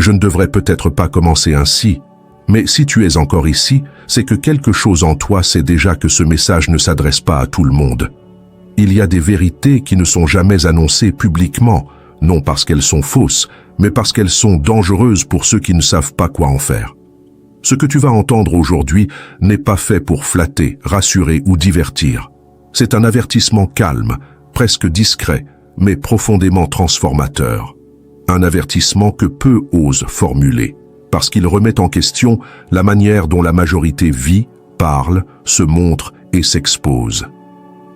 Je ne devrais peut-être pas commencer ainsi, mais si tu es encore ici, c'est que quelque chose en toi sait déjà que ce message ne s'adresse pas à tout le monde. Il y a des vérités qui ne sont jamais annoncées publiquement, non parce qu'elles sont fausses, mais parce qu'elles sont dangereuses pour ceux qui ne savent pas quoi en faire. Ce que tu vas entendre aujourd'hui n'est pas fait pour flatter, rassurer ou divertir. C'est un avertissement calme, presque discret, mais profondément transformateur. Un avertissement que peu osent formuler, parce qu'il remet en question la manière dont la majorité vit, parle, se montre et s'expose.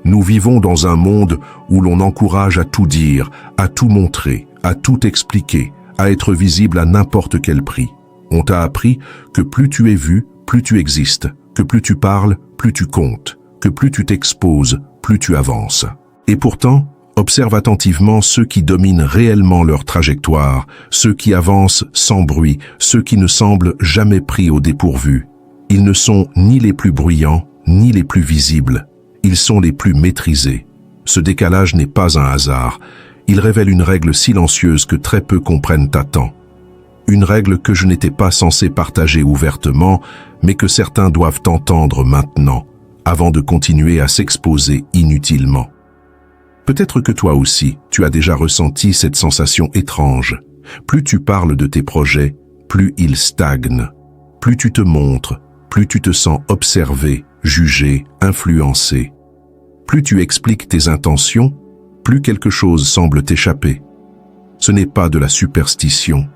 Nous vivons dans un monde où l'on encourage à tout dire, à tout montrer, à tout expliquer, à être visible à n'importe quel prix. On t'a appris que plus tu es vu, plus tu existes, que plus tu parles, plus tu comptes, que plus tu t'exposes, plus tu avances. Et pourtant, observe attentivement ceux qui dominent réellement leur trajectoire, ceux qui avancent sans bruit, ceux qui ne semblent jamais pris au dépourvu. Ils ne sont ni les plus bruyants, ni les plus visibles. Ils sont les plus maîtrisés. Ce décalage n'est pas un hasard. Il révèle une règle silencieuse que très peu comprennent à temps. Une règle que je n'étais pas censé partager ouvertement, mais que certains doivent entendre maintenant, avant de continuer à s'exposer inutilement. Peut-être que toi aussi, tu as déjà ressenti cette sensation étrange. Plus tu parles de tes projets, plus ils stagnent. Plus tu te montres, plus tu te sens observé, jugé, influencé. Plus tu expliques tes intentions, plus quelque chose semble t'échapper. Ce n'est pas de la superstition,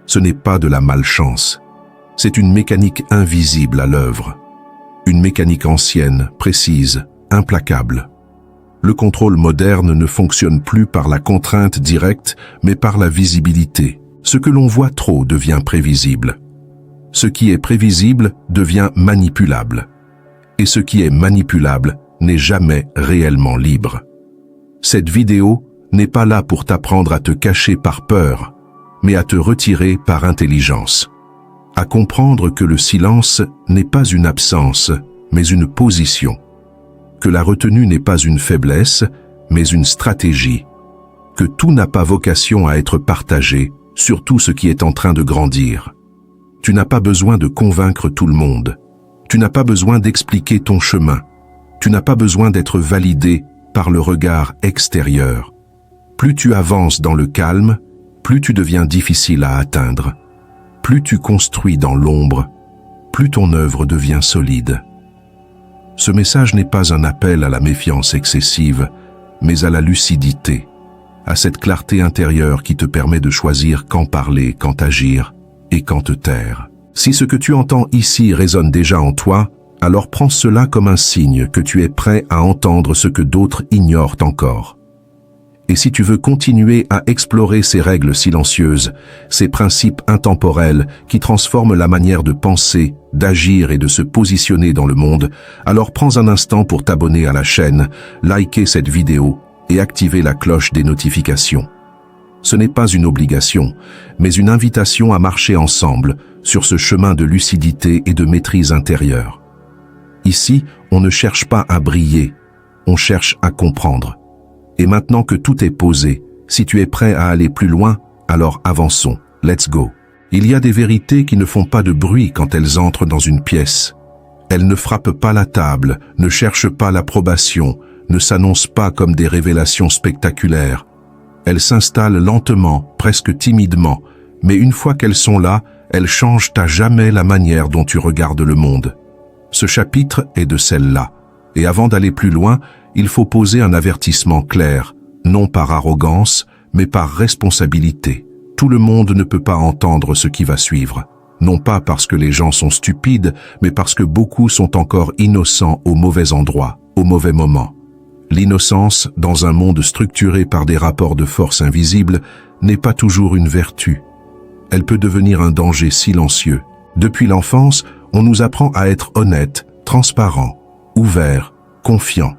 ce n'est pas de la malchance. C'est une mécanique invisible à l'œuvre. Une mécanique ancienne, précise, implacable. Le contrôle moderne ne fonctionne plus par la contrainte directe, mais par la visibilité. Ce que l'on voit trop devient prévisible. Ce qui est prévisible devient manipulable. Et ce qui est manipulable n'est jamais réellement libre. Cette vidéo n'est pas là pour t'apprendre à te cacher par peur, mais à te retirer par intelligence. À comprendre que le silence n'est pas une absence, mais une position. Que la retenue n'est pas une faiblesse, mais une stratégie. Que tout n'a pas vocation à être partagé, surtout ce qui est en train de grandir. Tu n'as pas besoin de convaincre tout le monde. Tu n'as pas besoin d'expliquer ton chemin. Tu n'as pas besoin d'être validé par le regard extérieur. Plus tu avances dans le calme, plus tu deviens difficile à atteindre. Plus tu construis dans l'ombre, plus ton œuvre devient solide. Ce message n'est pas un appel à la méfiance excessive, mais à la lucidité, à cette clarté intérieure qui te permet de choisir quand parler, quand agir et quand te taire. Si ce que tu entends ici résonne déjà en toi, alors prends cela comme un signe que tu es prêt à entendre ce que d'autres ignorent encore. Et si tu veux continuer à explorer ces règles silencieuses, ces principes intemporels qui transforment la manière de penser, d'agir et de se positionner dans le monde, alors prends un instant pour t'abonner à la chaîne, liker cette vidéo et activer la cloche des notifications. Ce n'est pas une obligation, mais une invitation à marcher ensemble sur ce chemin de lucidité et de maîtrise intérieure. Ici, on ne cherche pas à briller, on cherche à comprendre. Et maintenant que tout est posé, si tu es prêt à aller plus loin, alors avançons, let's go. Il y a des vérités qui ne font pas de bruit quand elles entrent dans une pièce. Elles ne frappent pas la table, ne cherchent pas l'approbation, ne s'annoncent pas comme des révélations spectaculaires. Elles s'installent lentement, presque timidement, mais une fois qu'elles sont là, elles changent à jamais la manière dont tu regardes le monde. Ce chapitre est de celle-là, et avant d'aller plus loin, il faut poser un avertissement clair, non par arrogance, mais par responsabilité. Tout le monde ne peut pas entendre ce qui va suivre, non pas parce que les gens sont stupides, mais parce que beaucoup sont encore innocents au mauvais endroit, au mauvais moment. L'innocence, dans un monde structuré par des rapports de force invisibles, n'est pas toujours une vertu. Elle peut devenir un danger silencieux. Depuis l'enfance, on nous apprend à être honnête, transparent, ouvert, confiant.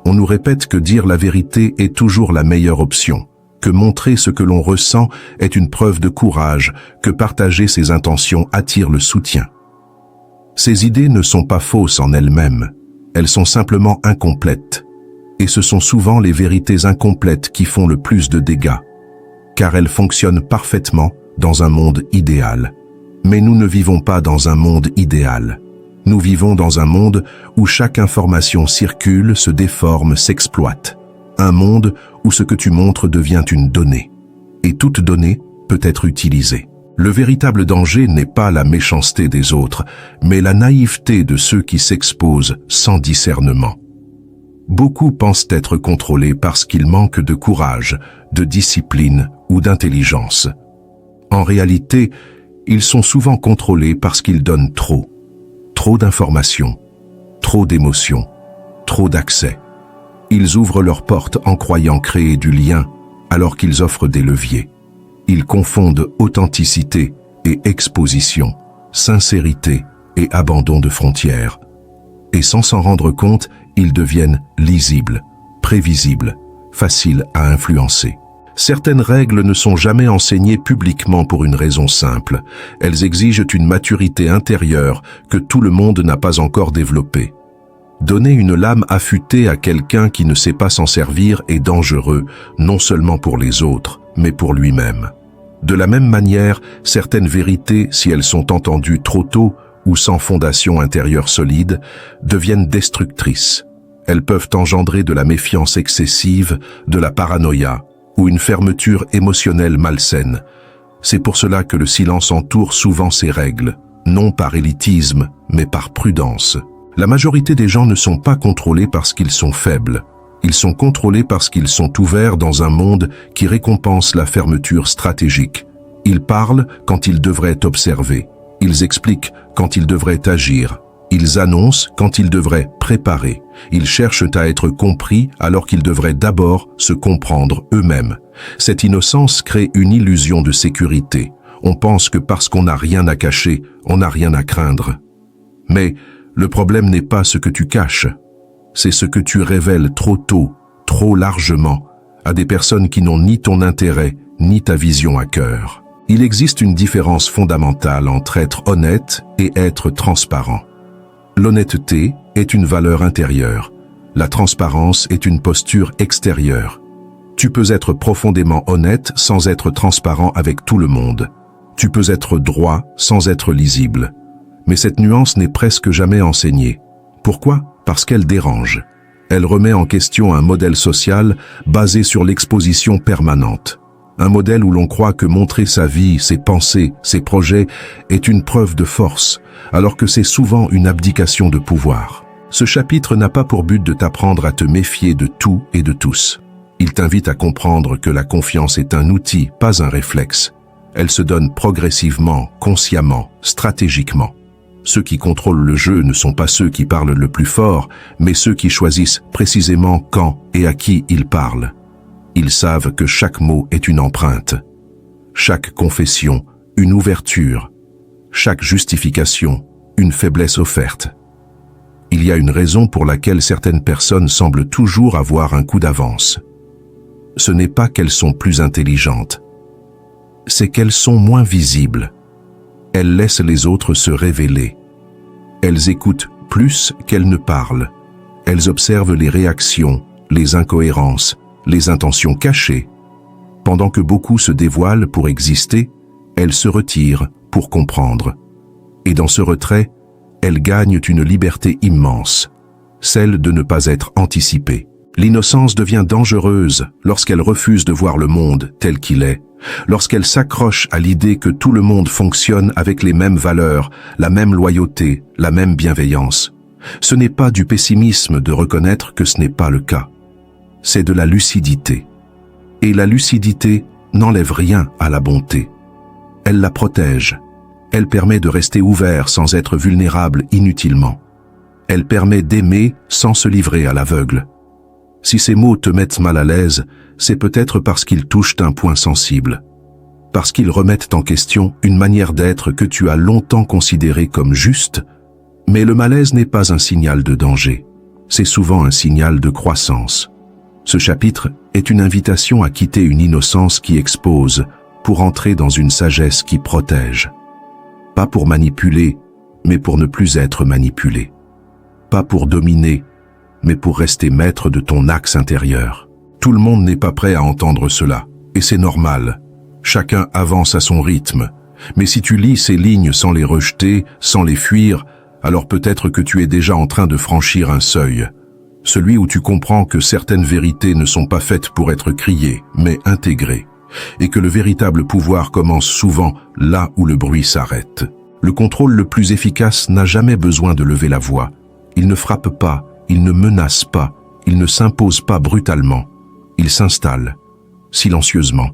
On nous répète que dire la vérité est toujours la meilleure option, que montrer ce que l'on ressent est une preuve de courage, que partager ses intentions attire le soutien. Ces idées ne sont pas fausses en elles-mêmes, elles sont simplement incomplètes. Et ce sont souvent les vérités incomplètes qui font le plus de dégâts, car elles fonctionnent parfaitement dans un monde idéal. Mais nous ne vivons pas dans un monde idéal. Nous vivons dans un monde où chaque information circule, se déforme, s'exploite. Un monde où ce que tu montres devient une donnée. Et toute donnée peut être utilisée. Le véritable danger n'est pas la méchanceté des autres, mais la naïveté de ceux qui s'exposent sans discernement. Beaucoup pensent être contrôlés parce qu'ils manquent de courage, de discipline ou d'intelligence. En réalité, ils sont souvent contrôlés parce qu'ils donnent trop. Trop d'informations, trop d'émotions, trop d'accès. Ils ouvrent leurs portes en croyant créer du lien, alors qu'ils offrent des leviers. Ils confondent authenticité et exposition, sincérité et abandon de frontières. Et sans s'en rendre compte, ils deviennent lisibles, prévisibles, faciles à influencer. Certaines règles ne sont jamais enseignées publiquement pour une raison simple. Elles exigent une maturité intérieure que tout le monde n'a pas encore développée. Donner une lame affûtée à quelqu'un qui ne sait pas s'en servir est dangereux, non seulement pour les autres, mais pour lui-même. De la même manière, certaines vérités, si elles sont entendues trop tôt ou sans fondation intérieure solide, deviennent destructrices. Elles peuvent engendrer de la méfiance excessive, de la paranoïa, ou une fermeture émotionnelle malsaine. C'est pour cela que le silence entoure souvent ces règles, non par élitisme, mais par prudence. La majorité des gens ne sont pas contrôlés parce qu'ils sont faibles. Ils sont contrôlés parce qu'ils sont ouverts dans un monde qui récompense la fermeture stratégique. Ils parlent quand ils devraient observer. Ils expliquent quand ils devraient agir. Ils annoncent quand ils devraient préparer. Ils cherchent à être compris alors qu'ils devraient d'abord se comprendre eux-mêmes. Cette innocence crée une illusion de sécurité. On pense que parce qu'on n'a rien à cacher, on n'a rien à craindre. Mais le problème n'est pas ce que tu caches. C'est ce que tu révèles trop tôt, trop largement, à des personnes qui n'ont ni ton intérêt, ni ta vision à cœur. Il existe une différence fondamentale entre être honnête et être transparent. L'honnêteté est une valeur intérieure. La transparence est une posture extérieure. Tu peux être profondément honnête sans être transparent avec tout le monde. Tu peux être droit sans être lisible. Mais cette nuance n'est presque jamais enseignée. Pourquoi ? Parce qu'elle dérange. Elle remet en question un modèle social basé sur l'exposition permanente. Un modèle où l'on croit que montrer sa vie, ses pensées, ses projets est une preuve de force, alors que c'est souvent une abdication de pouvoir. Ce chapitre n'a pas pour but de t'apprendre à te méfier de tout et de tous. Il t'invite à comprendre que la confiance est un outil, pas un réflexe. Elle se donne progressivement, consciemment, stratégiquement. Ceux qui contrôlent le jeu ne sont pas ceux qui parlent le plus fort, mais ceux qui choisissent précisément quand et à qui ils parlent. Ils savent que chaque mot est une empreinte, chaque confession, une ouverture, chaque justification, une faiblesse offerte. Il y a une raison pour laquelle certaines personnes semblent toujours avoir un coup d'avance. Ce n'est pas qu'elles sont plus intelligentes, c'est qu'elles sont moins visibles. Elles laissent les autres se révéler. Elles écoutent plus qu'elles ne parlent. Elles observent les réactions, les incohérences, les intentions cachées. Pendant que beaucoup se dévoilent pour exister, elles se retirent pour comprendre. Et dans ce retrait, elles gagnent une liberté immense, celle de ne pas être anticipée. L'innocence devient dangereuse lorsqu'elle refuse de voir le monde tel qu'il est, lorsqu'elle s'accroche à l'idée que tout le monde fonctionne avec les mêmes valeurs, la même loyauté, la même bienveillance. Ce n'est pas du pessimisme de reconnaître que ce n'est pas le cas. C'est de la lucidité. Et la lucidité n'enlève rien à la bonté. Elle la protège. Elle permet de rester ouvert sans être vulnérable inutilement. Elle permet d'aimer sans se livrer à l'aveugle. Si ces mots te mettent mal à l'aise, c'est peut-être parce qu'ils touchent un point sensible. Parce qu'ils remettent en question une manière d'être que tu as longtemps considérée comme juste. Mais le malaise n'est pas un signal de danger. C'est souvent un signal de croissance. Ce chapitre est une invitation à quitter une innocence qui expose pour entrer dans une sagesse qui protège. Pas pour manipuler, mais pour ne plus être manipulé. Pas pour dominer, mais pour rester maître de ton axe intérieur. Tout le monde n'est pas prêt à entendre cela, et c'est normal. Chacun avance à son rythme. Mais si tu lis ces lignes sans les rejeter, sans les fuir, alors peut-être que tu es déjà en train de franchir un seuil. Celui où tu comprends que certaines vérités ne sont pas faites pour être criées, mais intégrées. Et que le véritable pouvoir commence souvent là où le bruit s'arrête. Le contrôle le plus efficace n'a jamais besoin de lever la voix. Il ne frappe pas, il ne menace pas, il ne s'impose pas brutalement. Il s'installe, silencieusement,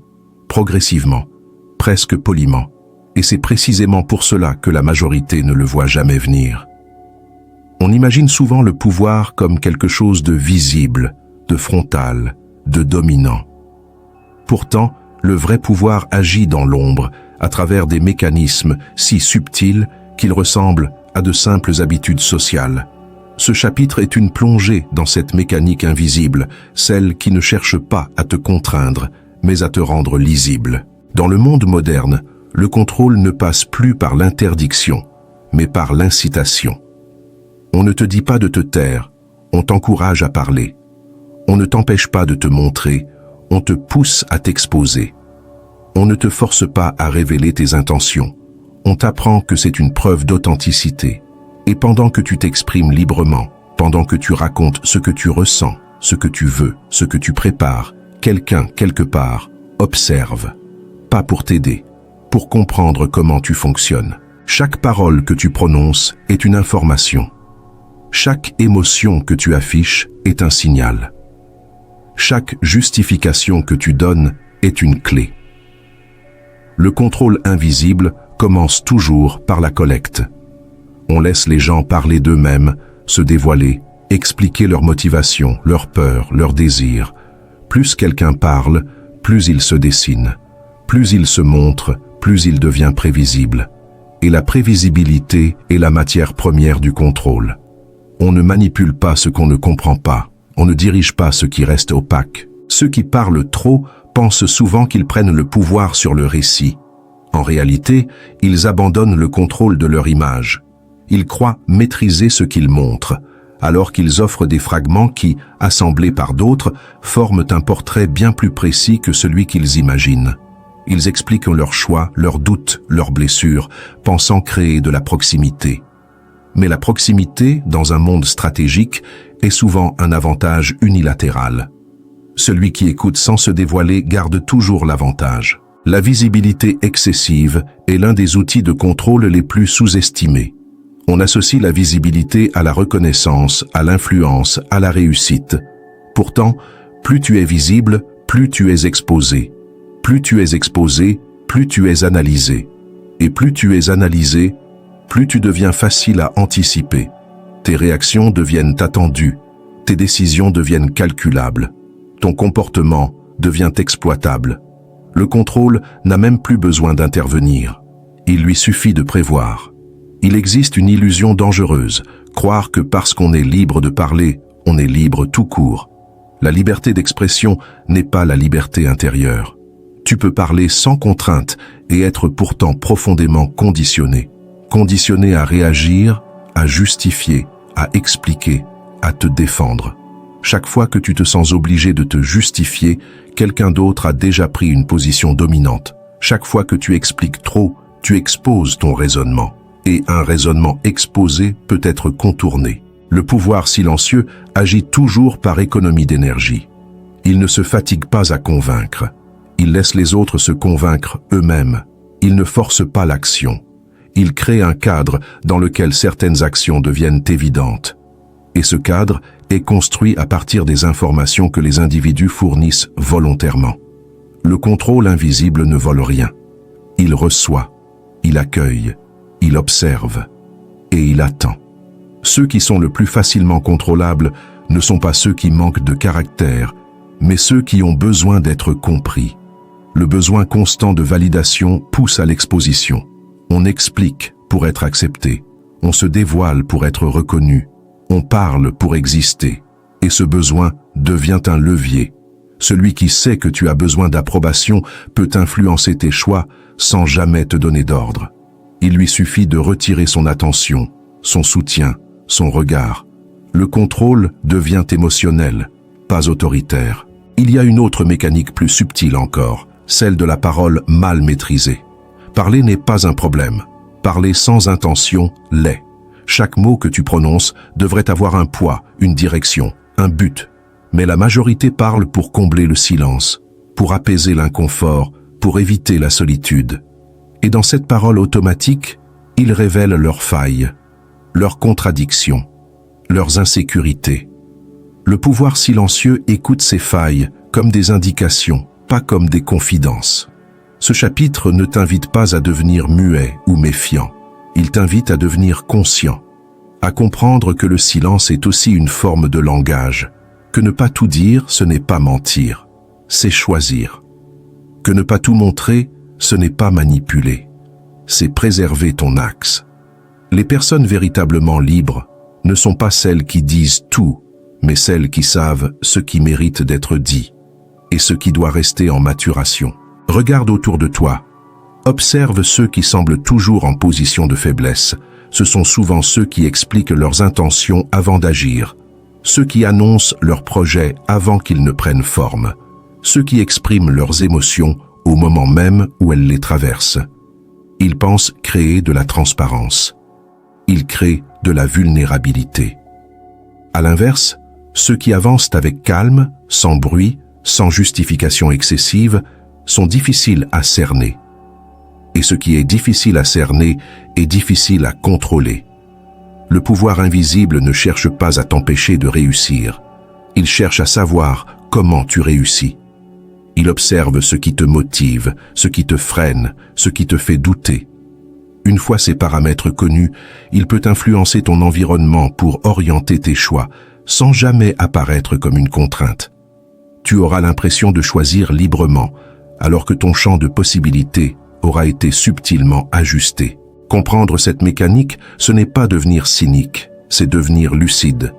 progressivement, presque poliment. Et c'est précisément pour cela que la majorité ne le voit jamais venir. On imagine souvent le pouvoir comme quelque chose de visible, de frontal, de dominant. Pourtant, le vrai pouvoir agit dans l'ombre, à travers des mécanismes si subtils qu'ils ressemblent à de simples habitudes sociales. Ce chapitre est une plongée dans cette mécanique invisible, celle qui ne cherche pas à te contraindre, mais à te rendre lisible. Dans le monde moderne, le contrôle ne passe plus par l'interdiction, mais par l'incitation. On ne te dit pas de te taire, on t'encourage à parler. On ne t'empêche pas de te montrer, on te pousse à t'exposer. On ne te force pas à révéler tes intentions. On t'apprend que c'est une preuve d'authenticité. Et pendant que tu t'exprimes librement, pendant que tu racontes ce que tu ressens, ce que tu veux, ce que tu prépares, quelqu'un, quelque part, observe. Pas pour t'aider, pour comprendre comment tu fonctionnes. Chaque parole que tu prononces est une information. Chaque émotion que tu affiches est un signal. Chaque justification que tu donnes est une clé. Le contrôle invisible commence toujours par la collecte. On laisse les gens parler d'eux-mêmes, se dévoiler, expliquer leurs motivations, leurs peurs, leurs désirs. Plus quelqu'un parle, plus il se dessine. Plus il se montre, plus il devient prévisible. Et la prévisibilité est la matière première du contrôle. On ne manipule pas ce qu'on ne comprend pas. On ne dirige pas ce qui reste opaque. Ceux qui parlent trop pensent souvent qu'ils prennent le pouvoir sur le récit. En réalité, ils abandonnent le contrôle de leur image. Ils croient maîtriser ce qu'ils montrent, alors qu'ils offrent des fragments qui, assemblés par d'autres, forment un portrait bien plus précis que celui qu'ils imaginent. Ils expliquent leurs choix, leurs doutes, leurs blessures, pensant créer de la proximité. Mais la proximité, dans un monde stratégique, est souvent un avantage unilatéral. Celui qui écoute sans se dévoiler garde toujours l'avantage. La visibilité excessive est l'un des outils de contrôle les plus sous-estimés. On associe la visibilité à la reconnaissance, à l'influence, à la réussite. Pourtant, plus tu es visible, plus tu es exposé. Plus tu es exposé, plus tu es analysé. Et plus tu es analysé, plus tu deviens facile à anticiper. Tes réactions deviennent attendues, tes décisions deviennent calculables, ton comportement devient exploitable. Le contrôle n'a même plus besoin d'intervenir. Il lui suffit de prévoir. Il existe une illusion dangereuse, croire que parce qu'on est libre de parler, on est libre tout court. La liberté d'expression n'est pas la liberté intérieure. Tu peux parler sans contrainte et être pourtant profondément conditionné. Conditionné à réagir, à justifier, à expliquer, à te défendre. Chaque fois que tu te sens obligé de te justifier, quelqu'un d'autre a déjà pris une position dominante. Chaque fois que tu expliques trop, tu exposes ton raisonnement. Et un raisonnement exposé peut être contourné. Le pouvoir silencieux agit toujours par économie d'énergie. Il ne se fatigue pas à convaincre. Il laisse les autres se convaincre eux-mêmes. Il ne force pas l'action. Il crée un cadre dans lequel certaines actions deviennent évidentes. Et ce cadre est construit à partir des informations que les individus fournissent volontairement. Le contrôle invisible ne vole rien. Il reçoit, il accueille, il observe et il attend. Ceux qui sont le plus facilement contrôlables ne sont pas ceux qui manquent de caractère, mais ceux qui ont besoin d'être compris. Le besoin constant de validation pousse à l'exposition. On explique pour être accepté, on se dévoile pour être reconnu, on parle pour exister, et ce besoin devient un levier. Celui qui sait que tu as besoin d'approbation peut influencer tes choix sans jamais te donner d'ordre. Il lui suffit de retirer son attention, son soutien, son regard. Le contrôle devient émotionnel, pas autoritaire. Il y a une autre mécanique plus subtile encore, celle de la parole mal maîtrisée. Parler n'est pas un problème. Parler sans intention l'est. Chaque mot que tu prononces devrait avoir un poids, une direction, un but. Mais la majorité parle pour combler le silence, pour apaiser l'inconfort, pour éviter la solitude. Et dans cette parole automatique, ils révèlent leurs failles, leurs contradictions, leurs insécurités. Le pouvoir silencieux écoute ces failles comme des indications, pas comme des confidences. Ce chapitre ne t'invite pas à devenir muet ou méfiant. Il t'invite à devenir conscient, à comprendre que le silence est aussi une forme de langage, que ne pas tout dire, ce n'est pas mentir, c'est choisir. Que ne pas tout montrer, ce n'est pas manipuler, c'est préserver ton axe. Les personnes véritablement libres ne sont pas celles qui disent tout, mais celles qui savent ce qui mérite d'être dit et ce qui doit rester en maturation. Regarde autour de toi. Observe ceux qui semblent toujours en position de faiblesse. Ce sont souvent ceux qui expliquent leurs intentions avant d'agir, ceux qui annoncent leurs projets avant qu'ils ne prennent forme, ceux qui expriment leurs émotions au moment même où elles les traversent. Ils pensent créer de la transparence. Ils créent de la vulnérabilité. À l'inverse, ceux qui avancent avec calme, sans bruit, sans justification excessive, sont difficiles à cerner. Et ce qui est difficile à cerner est difficile à contrôler. Le pouvoir invisible ne cherche pas à t'empêcher de réussir. Il cherche à savoir comment tu réussis. Il observe ce qui te motive, ce qui te freine, ce qui te fait douter. Une fois ces paramètres connus, il peut influencer ton environnement pour orienter tes choix, sans jamais apparaître comme une contrainte. Tu auras l'impression de choisir librement, alors que ton champ de possibilités aura été subtilement ajusté. Comprendre cette mécanique, ce n'est pas devenir cynique, c'est devenir lucide.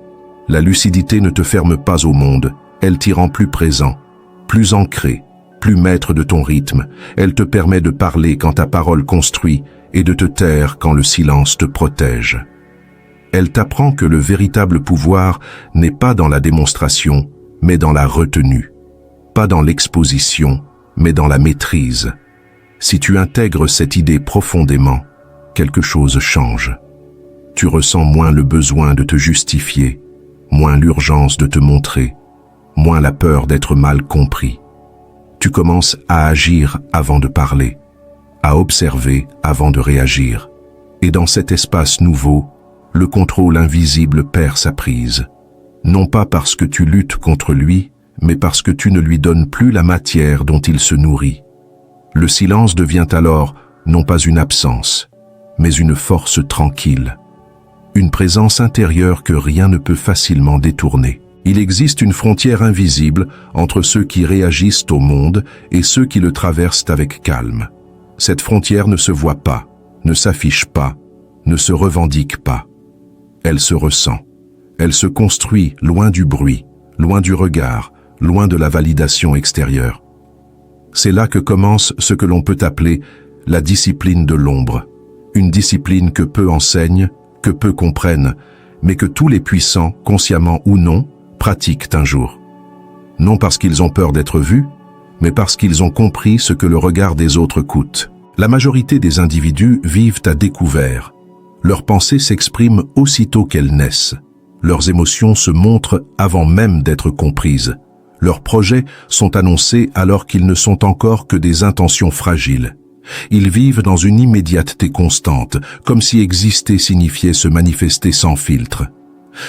La lucidité ne te ferme pas au monde, elle t'y rend plus présent, plus ancré, plus maître de ton rythme. Elle te permet de parler quand ta parole construit et de te taire quand le silence te protège. Elle t'apprend que le véritable pouvoir n'est pas dans la démonstration, mais dans la retenue. Pas dans l'exposition, mais dans la maîtrise. Si tu intègres cette idée profondément, quelque chose change. Tu ressens moins le besoin de te justifier, moins l'urgence de te montrer, moins la peur d'être mal compris. Tu commences à agir avant de parler, à observer avant de réagir. Et dans cet espace nouveau, le contrôle invisible perd sa prise. Non pas parce que tu luttes contre lui, mais parce que tu ne lui donnes plus la matière dont il se nourrit. Le silence devient alors non pas une absence, mais une force tranquille, une présence intérieure que rien ne peut facilement détourner. Il existe une frontière invisible entre ceux qui réagissent au monde et ceux qui le traversent avec calme. Cette frontière ne se voit pas, ne s'affiche pas, ne se revendique pas. Elle se ressent. Elle se construit loin du bruit, loin du regard, loin de la validation extérieure. C'est là que commence ce que l'on peut appeler la discipline de l'ombre. Une discipline que peu enseignent, que peu comprennent, mais que tous les puissants, consciemment ou non, pratiquent un jour. Non parce qu'ils ont peur d'être vus, mais parce qu'ils ont compris ce que le regard des autres coûte. La majorité des individus vivent à découvert. Leurs pensées s'expriment aussitôt qu'elles naissent. Leurs émotions se montrent avant même d'être comprises. Leurs projets sont annoncés alors qu'ils ne sont encore que des intentions fragiles. Ils vivent dans une immédiateté constante, comme si exister signifiait se manifester sans filtre.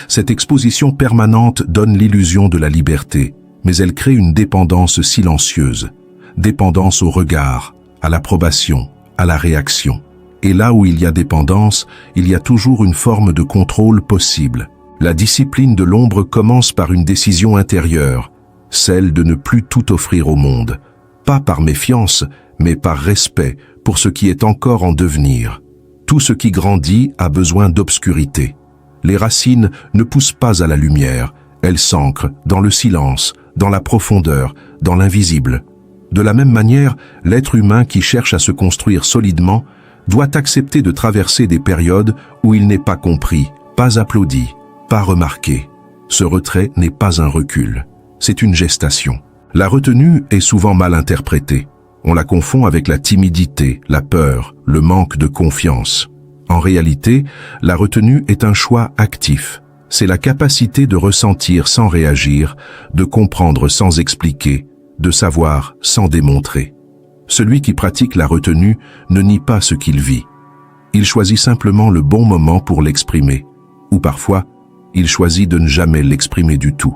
Cette exposition permanente donne l'illusion de la liberté, mais elle crée une dépendance silencieuse. Dépendance au regard, à l'approbation, à la réaction. Et là où il y a dépendance, il y a toujours une forme de contrôle possible. La discipline de l'ombre commence par une décision intérieure, celle de ne plus tout offrir au monde, pas par méfiance, mais par respect pour ce qui est encore en devenir. Tout ce qui grandit a besoin d'obscurité. Les racines ne poussent pas à la lumière, elles s'ancrent dans le silence, dans la profondeur, dans l'invisible. De la même manière, l'être humain qui cherche à se construire solidement doit accepter de traverser des périodes où il n'est pas compris, pas applaudi, pas remarqué. Ce retrait n'est pas un recul, c'est une gestation. La retenue est souvent mal interprétée. On la confond avec la timidité, la peur, le manque de confiance. En réalité, la retenue est un choix actif. C'est la capacité de ressentir sans réagir, de comprendre sans expliquer, de savoir sans démontrer. Celui qui pratique la retenue ne nie pas ce qu'il vit. Il choisit simplement le bon moment pour l'exprimer, ou parfois, il choisit de ne jamais l'exprimer du tout.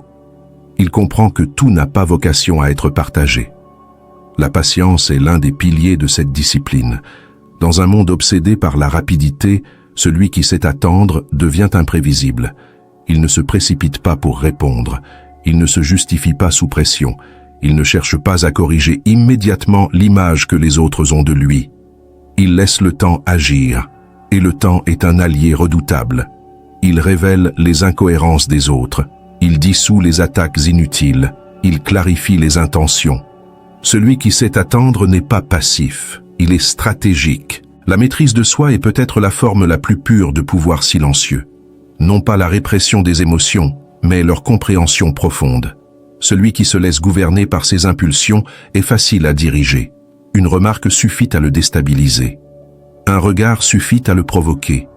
Il comprend que tout n'a pas vocation à être partagé. La patience est l'un des piliers de cette discipline. Dans un monde obsédé par la rapidité, celui qui sait attendre devient imprévisible. Il ne se précipite pas pour répondre. Il ne se justifie pas sous pression. Il ne cherche pas à corriger immédiatement l'image que les autres ont de lui. Il laisse le temps agir, et le temps est un allié redoutable. Il révèle les incohérences des autres. Il dissout les attaques inutiles. Il clarifie les intentions. Celui qui sait attendre n'est pas passif. Il est stratégique. La maîtrise de soi est peut-être la forme la plus pure de pouvoir silencieux. Non pas la répression des émotions, mais leur compréhension profonde. Celui qui se laisse gouverner par ses impulsions est facile à diriger. Une remarque suffit à le déstabiliser. Un regard suffit à le provoquer.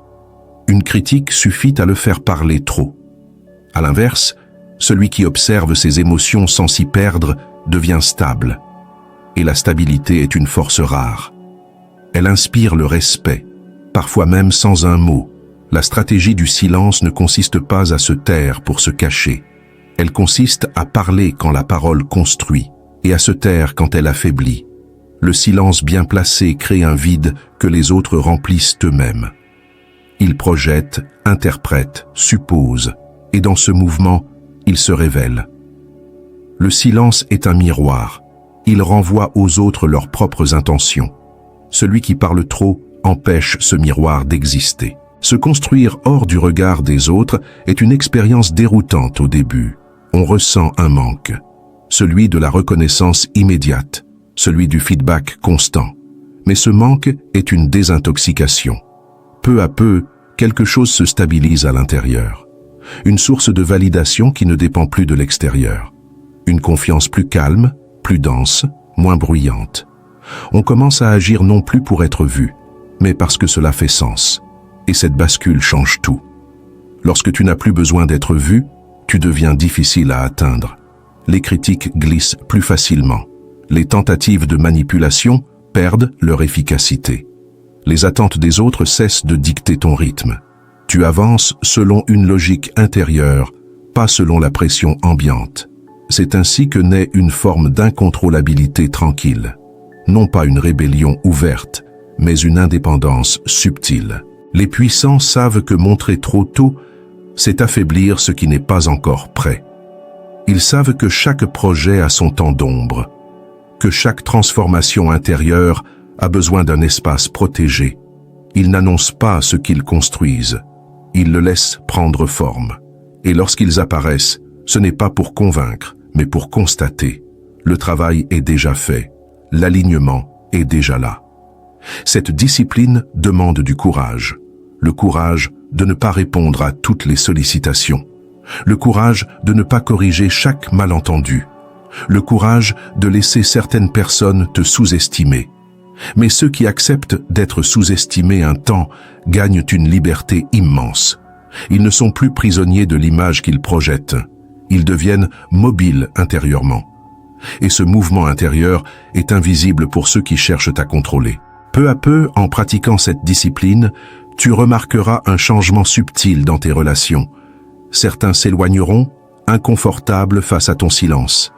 Une critique suffit à le faire parler trop. À l'inverse, celui qui observe ses émotions sans s'y perdre devient stable. Et la stabilité est une force rare. Elle inspire le respect, parfois même sans un mot. La stratégie du silence ne consiste pas à se taire pour se cacher. Elle consiste à parler quand la parole construit et à se taire quand elle affaiblit. Le silence bien placé crée un vide que les autres remplissent eux-mêmes. Ils projettent, interprètent, supposent, et dans ce mouvement, ils se révèlent. Le silence est un miroir. Il renvoie aux autres leurs propres intentions. Celui qui parle trop empêche ce miroir d'exister. Se construire hors du regard des autres est une expérience déroutante au début. On ressent un manque, celui de la reconnaissance immédiate, celui du feedback constant. Mais ce manque est une désintoxication. Peu à peu, quelque chose se stabilise à l'intérieur. Une source de validation qui ne dépend plus de l'extérieur. Une confiance plus calme, plus dense, moins bruyante. On commence à agir non plus pour être vu, mais parce que cela fait sens. Et cette bascule change tout. Lorsque tu n'as plus besoin d'être vu, tu deviens difficile à atteindre. Les critiques glissent plus facilement. Les tentatives de manipulation perdent leur efficacité. Les attentes des autres cessent de dicter ton rythme. Tu avances selon une logique intérieure, pas selon la pression ambiante. C'est ainsi que naît une forme d'incontrôlabilité tranquille. Non pas une rébellion ouverte, mais une indépendance subtile. Les puissants savent que montrer trop tôt, c'est affaiblir ce qui n'est pas encore prêt. Ils savent que chaque projet a son temps d'ombre, que chaque transformation intérieure a besoin d'un espace protégé. Ils n'annoncent pas ce qu'ils construisent, ils le laissent prendre forme. Et lorsqu'ils apparaissent, ce n'est pas pour convaincre, mais pour constater. Le travail est déjà fait, l'alignement est déjà là. Cette discipline demande du courage. Le courage de ne pas répondre à toutes les sollicitations. Le courage de ne pas corriger chaque malentendu. Le courage de laisser certaines personnes te sous-estimer. Mais ceux qui acceptent d'être sous-estimés un temps gagnent une liberté immense. Ils ne sont plus prisonniers de l'image qu'ils projettent. Ils deviennent mobiles intérieurement. Et ce mouvement intérieur est invisible pour ceux qui cherchent à contrôler. Peu à peu, en pratiquant cette discipline, tu remarqueras un changement subtil dans tes relations. Certains s'éloigneront, inconfortables face à ton silence.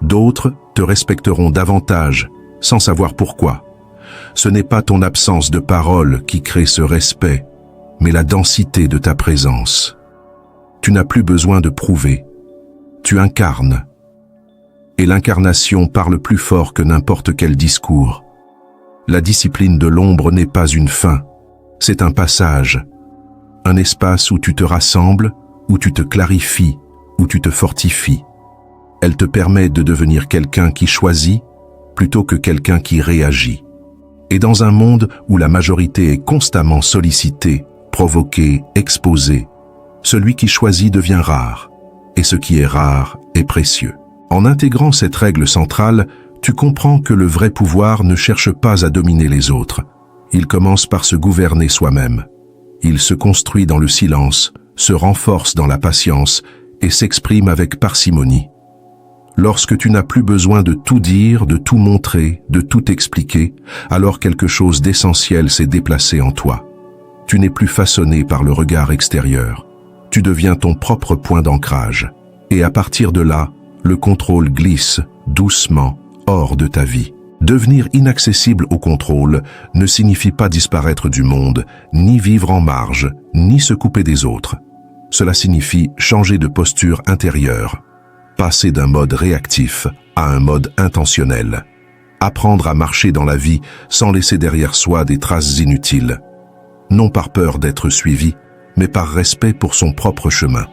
D'autres te respecteront davantage, sans savoir pourquoi. Ce n'est pas ton absence de parole qui crée ce respect, mais la densité de ta présence. Tu n'as plus besoin de prouver. Tu incarnes. Et l'incarnation parle plus fort que n'importe quel discours. La discipline de l'ombre n'est pas une fin, c'est un passage, un espace où tu te rassembles, où tu te clarifies, où tu te fortifies. Elle te permet de devenir quelqu'un qui choisit plutôt que quelqu'un qui réagit. Et dans un monde où la majorité est constamment sollicitée, provoquée, exposée, celui qui choisit devient rare, et ce qui est rare est précieux. En intégrant cette règle centrale, tu comprends que le vrai pouvoir ne cherche pas à dominer les autres. Il commence par se gouverner soi-même. Il se construit dans le silence, se renforce dans la patience et s'exprime avec parcimonie. Lorsque tu n'as plus besoin de tout dire, de tout montrer, de tout expliquer, alors quelque chose d'essentiel s'est déplacé en toi. Tu n'es plus façonné par le regard extérieur. Tu deviens ton propre point d'ancrage. Et à partir de là, le contrôle glisse doucement hors de ta vie. Devenir inaccessible au contrôle ne signifie pas disparaître du monde, ni vivre en marge, ni se couper des autres. Cela signifie changer de posture intérieure, passer d'un mode réactif à un mode intentionnel. Apprendre à marcher dans la vie sans laisser derrière soi des traces inutiles. Non par peur d'être suivi, mais par respect pour son propre chemin.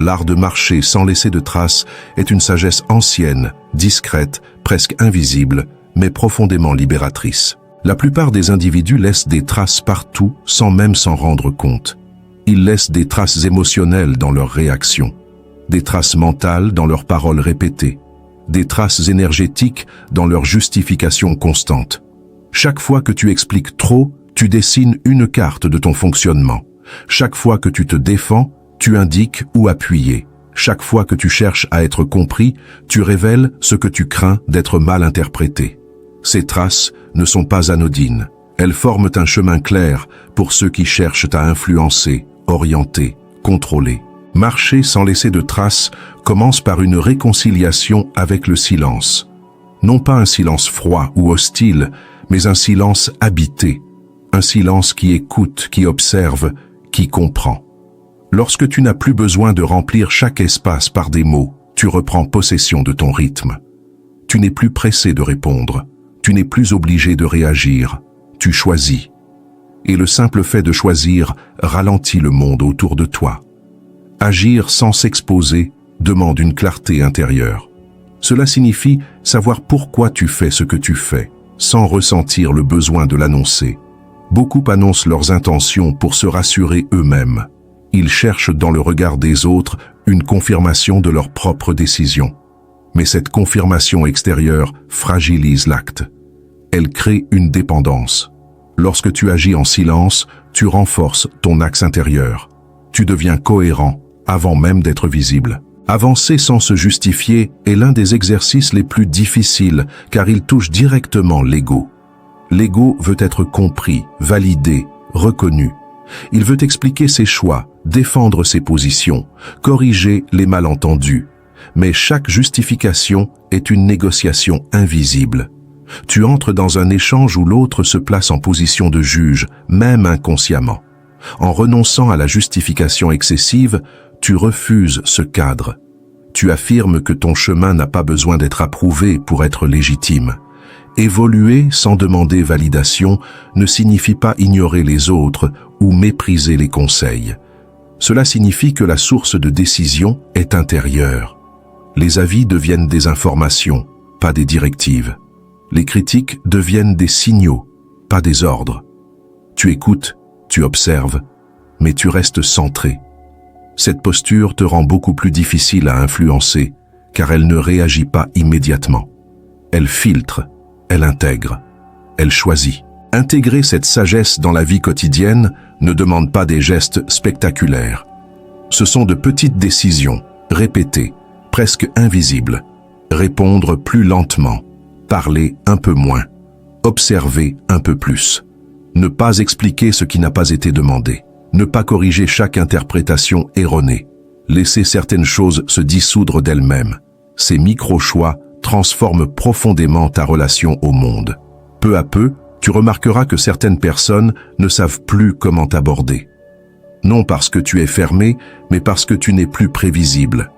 L'art de marcher sans laisser de traces est une sagesse ancienne, discrète, presque invisible, mais profondément libératrice. La plupart des individus laissent des traces partout sans même s'en rendre compte. Ils laissent des traces émotionnelles dans leurs réactions, des traces mentales dans leurs paroles répétées, des traces énergétiques dans leurs justifications constantes. Chaque fois que tu expliques trop, tu dessines une carte de ton fonctionnement. Chaque fois que tu te défends, tu indiques où appuyer. Chaque fois que tu cherches à être compris, tu révèles ce que tu crains d'être mal interprété. Ces traces ne sont pas anodines. Elles forment un chemin clair pour ceux qui cherchent à influencer, orienter, contrôler. Marcher sans laisser de traces commence par une réconciliation avec le silence. Non pas un silence froid ou hostile, mais un silence habité. Un silence qui écoute, qui observe, qui comprend. Lorsque tu n'as plus besoin de remplir chaque espace par des mots, tu reprends possession de ton rythme. Tu n'es plus pressé de répondre. Tu n'es plus obligé de réagir. Tu choisis. Et le simple fait de choisir ralentit le monde autour de toi. Agir sans s'exposer demande une clarté intérieure. Cela signifie savoir pourquoi tu fais ce que tu fais, sans ressentir le besoin de l'annoncer. Beaucoup annoncent leurs intentions pour se rassurer eux-mêmes. Ils cherchent dans le regard des autres une confirmation de leur propre décision. Mais cette confirmation extérieure fragilise l'acte. Elle crée une dépendance. Lorsque tu agis en silence, tu renforces ton axe intérieur. Tu deviens cohérent avant même d'être visible. Avancer sans se justifier est l'un des exercices les plus difficiles car il touche directement l'ego. L'ego veut être compris, validé, reconnu. Il veut expliquer ses choix, défendre ses positions, corriger les malentendus. Mais chaque justification est une négociation invisible. Tu entres dans un échange où l'autre se place en position de juge, même inconsciemment. En renonçant à la justification excessive, tu refuses ce cadre. Tu affirmes que ton chemin n'a pas besoin d'être approuvé pour être légitime. Évoluer sans demander validation ne signifie pas ignorer les autres ou mépriser les conseils. Cela signifie que la source de décision est intérieure. Les avis deviennent des informations, pas des directives. Les critiques deviennent des signaux, pas des ordres. Tu écoutes, tu observes, mais tu restes centré. Cette posture te rend beaucoup plus difficile à influencer, car elle ne réagit pas immédiatement. Elle filtre, elle intègre, elle choisit. Intégrer cette sagesse dans la vie quotidienne ne demande pas des gestes spectaculaires. Ce sont de petites décisions, répétées, presque invisibles. Répondre plus lentement, parler un peu moins, observer un peu plus. Ne pas expliquer ce qui n'a pas été demandé. Ne pas corriger chaque interprétation erronée. Laisser certaines choses se dissoudre d'elles-mêmes. Ces micro-choix transforment profondément ta relation au monde. Peu à peu, tu remarqueras que certaines personnes ne savent plus comment t'aborder. Non parce que tu es fermé, mais parce que tu n'es plus prévisible.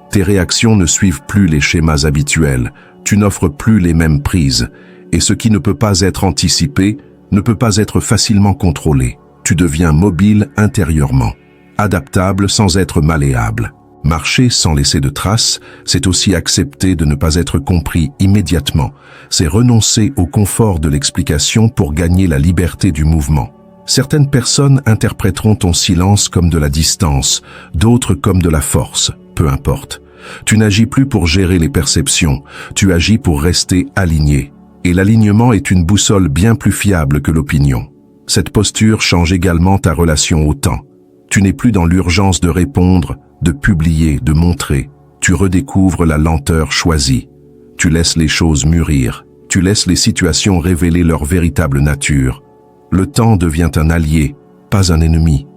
Tes réactions ne suivent plus les schémas habituels, tu n'offres plus les mêmes prises, et ce qui ne peut pas être anticipé ne peut pas être facilement contrôlé. Tu deviens mobile intérieurement, adaptable sans être malléable. Marcher sans laisser de traces, c'est aussi accepter de ne pas être compris immédiatement. C'est renoncer au confort de l'explication pour gagner la liberté du mouvement. Certaines personnes interpréteront ton silence comme de la distance, d'autres comme de la force, peu importe. Tu n'agis plus pour gérer les perceptions, tu agis pour rester aligné. Et l'alignement est une boussole bien plus fiable que l'opinion. Cette posture change également ta relation au temps. Tu n'es plus dans l'urgence de répondre, de publier, de montrer. Tu redécouvres la lenteur choisie. Tu laisses les choses mûrir. Tu laisses les situations révéler leur véritable nature. Le temps devient un allié, pas un ennemi.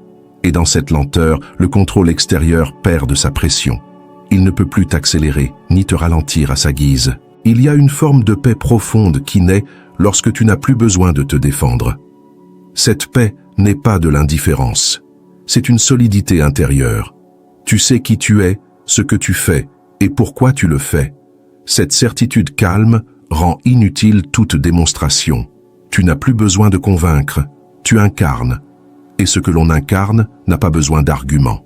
Et dans cette lenteur, le contrôle extérieur perd de sa pression. Il ne peut plus t'accélérer, ni te ralentir à sa guise. Il y a une forme de paix profonde qui naît lorsque tu n'as plus besoin de te défendre. Cette paix n'est pas de l'indifférence. C'est une solidité intérieure. Tu sais qui tu es, ce que tu fais et pourquoi tu le fais. Cette certitude calme rend inutile toute démonstration. Tu n'as plus besoin de convaincre, tu incarnes. Et ce que l'on incarne n'a pas besoin d'arguments.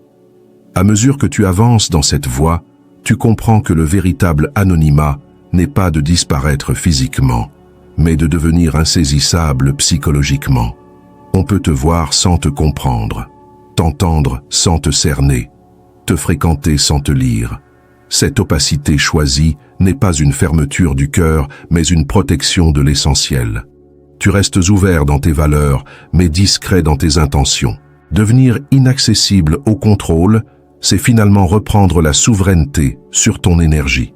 À mesure que tu avances dans cette voie, tu comprends que le véritable anonymat n'est pas de disparaître physiquement, mais de devenir insaisissable psychologiquement. On peut te voir sans te comprendre, t'entendre sans te cerner, te fréquenter sans te lire. Cette opacité choisie n'est pas une fermeture du cœur, mais une protection de l'essentiel. Tu restes ouvert dans tes valeurs, mais discret dans tes intentions. Devenir inaccessible au contrôle, c'est finalement reprendre la souveraineté sur ton énergie.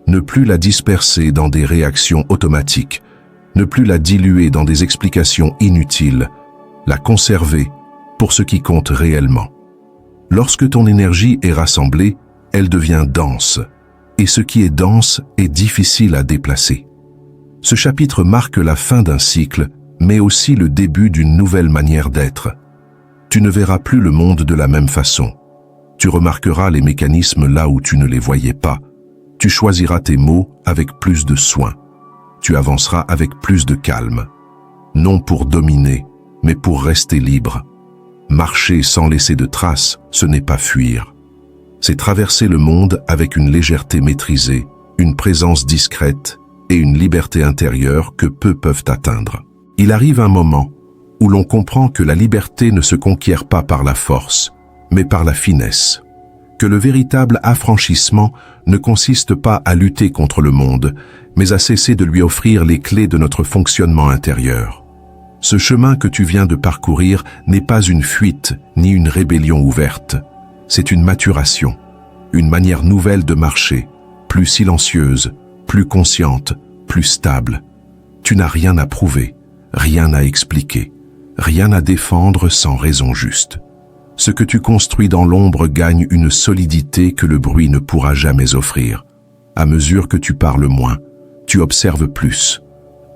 Ne plus la disperser dans des réactions automatiques, ne plus la diluer dans des explications inutiles, la conserver pour ce qui compte réellement. Lorsque ton énergie est rassemblée, elle devient dense, et ce qui est dense est difficile à déplacer. Ce chapitre marque la fin d'un cycle, mais aussi le début d'une nouvelle manière d'être. Tu ne verras plus le monde de la même façon. Tu remarqueras les mécanismes là où tu ne les voyais pas. Tu choisiras tes mots avec plus de soin. Tu avanceras avec plus de calme. Non pour dominer, mais pour rester libre. Marcher sans laisser de traces, ce n'est pas fuir. C'est traverser le monde avec une légèreté maîtrisée, une présence discrète et une liberté intérieure que peu peuvent atteindre. Il arrive un moment où l'on comprend que la liberté ne se conquiert pas par la force, mais par la finesse. Que le véritable affranchissement ne consiste pas à lutter contre le monde, mais à cesser de lui offrir les clés de notre fonctionnement intérieur. Ce chemin que tu viens de parcourir n'est pas une fuite ni une rébellion ouverte. C'est une maturation, une manière nouvelle de marcher, plus silencieuse, plus consciente, plus stable. Tu n'as rien à prouver, rien à expliquer, rien à défendre sans raison juste. Ce que tu construis dans l'ombre gagne une solidité que le bruit ne pourra jamais offrir. À mesure que tu parles moins, tu observes plus.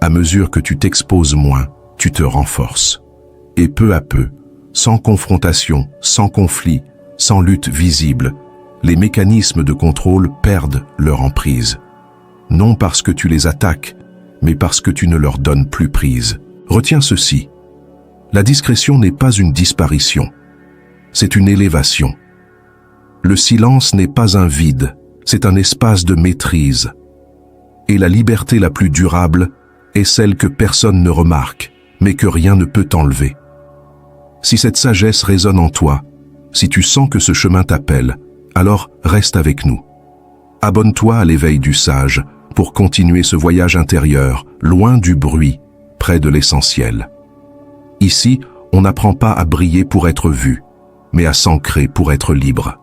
À mesure que tu t'exposes moins, tu te renforces. Et peu à peu, sans confrontation, sans conflit, sans lutte visible, les mécanismes de contrôle perdent leur emprise. Non parce que tu les attaques, mais parce que tu ne leur donnes plus prise. Retiens ceci. La discrétion n'est pas une disparition. C'est une élévation. Le silence n'est pas un vide, c'est un espace de maîtrise. Et la liberté la plus durable est celle que personne ne remarque, mais que rien ne peut enlever. Si cette sagesse résonne en toi, si tu sens que ce chemin t'appelle, alors reste avec nous. Abonne-toi à l'éveil du sage pour continuer ce voyage intérieur, loin du bruit, près de l'essentiel. Ici, on n'apprend pas à briller pour être vu, mais à s'ancrer pour être libre.